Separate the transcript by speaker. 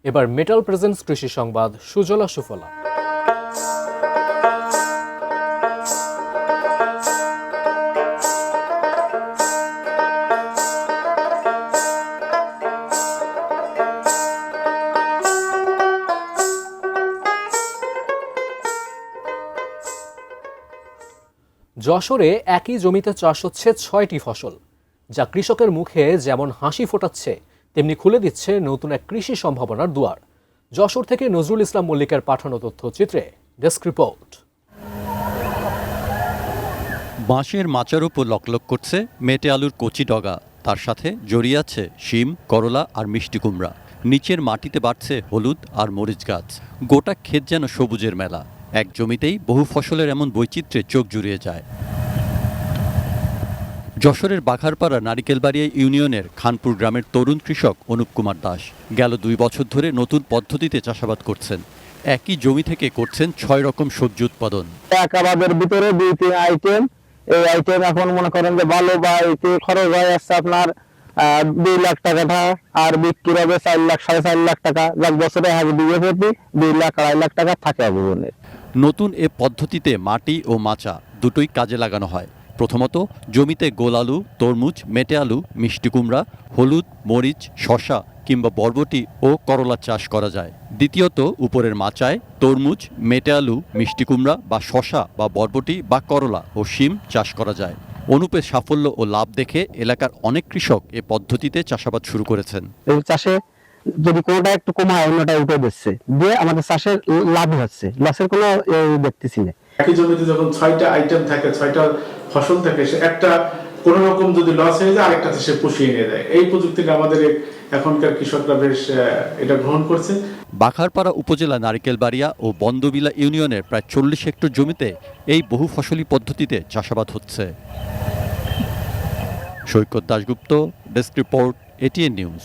Speaker 1: এবার metal presence কৃষি সংবাদ সুজলা সুফলা। যশোরে একই জমিতে চাষ হচ্ছে ৬টি ফসল, যা কৃষকের মুখে যেমন হাসি ফোটাচ্ছে তেমনি খুলে দিচ্ছে নতুন এক কৃষি সম্ভাবনার দুয়ার। যশোর থেকে নজরুল ইসলাম মল্লিকের পাঠানো তথ্যচিত্রে ডেস্ক রিপোর্ট।
Speaker 2: বাঁশের মাচার উপর লকলক করছে মেটে আলুর কচি ডগা, তার সাথে জড়িয়ে আছে শিম, করলা আর মিষ্টি কুমড়া। নিচের মাটিতে বাড়ছে হলুদ আর মরিচ গাছ। গোটা ক্ষেত যেন সবুজের মেলা। এক জমিতেই বহু ফসলের এমন বৈচিত্র্যে চোখ জুড়িয়ে যায়। যশোরের বাঘারপাড়া নারিকেলবাড়িয়া ইউনিয়নের খানপুর গ্রামের তরুণ কৃষক অনুপ কুমার দাস গেল 2 বছর ধরে নতুন পদ্ধতিতে চাষাবাদ করছেন। একই জমি থেকে করছেন 6 রকম সবজি উৎপাদন।
Speaker 3: এক আবাদের ভিতরে 2-3 আইটেম, এই আইটেম এখন মনে করেন যে ভালো বা এতে খরচ হয় আসছে আপনার 2 লাখ টাকাটা, আর বিক্রি হবে 4 লাখ 4.5 লাখ টাকা। যাক বছরে এক বিঘে প্রতি 2 লাখ 2.5 লাখ টাকা থাকে আবুবনের।
Speaker 2: নতুন এ পদ্ধতিতে মাটি ও মাচা দুটোই কাজে লাগানো হয়। প্রথমত জমিতে গোল আলু, তরমুজ, মেটে আলু, মিষ্টি কুমড়া, হলুদ, মরিচ, শসা কিংবা বরবটি ও করলা চাষ করা যায়। দ্বিতীয়ত উপরের মাচায় তরমুজ, মেটে আলু, মিষ্টি কুমড়া বা শসা বা বরবটি বা করলা ও শিম চাষ করা যায়। অনুপের সাফল্য ও লাভ দেখে এলাকার অনেক কৃষক এ পদ্ধতিতে চাষাবাদ শুরু করেছেন।
Speaker 3: এই চাষে যদি কোনোটা একটু কমায় অন্যটা উঠে দিচ্ছে দিয়ে আমাদের চাষের লাভ হচ্ছে, লসের কোনো দেখতেছি না।
Speaker 4: একই জমিতে যখন 6টা আইটেম থাকে, 6টা ফসল থাকে, সে একটা কোনো রকম যদি লস হয়ে যায় আরেকটাতে সে পুষিয়ে নিয়ে যায়। এই প্রযুক্তিটা আমাদের এখনকার কৃষকরা বেশ এটা গ্রহণ করছে।
Speaker 2: বাঘারপাড়া উপজেলা নারিকেলবাড়িয়া ও বন্দবিলা ইউনিয়নের প্রায় 40 হেক্টর জমিতে এই বহু ফসলি পদ্ধতিতে চাষাবাদ হচ্ছে। Saikat Dasgupta, desk report, ATN news.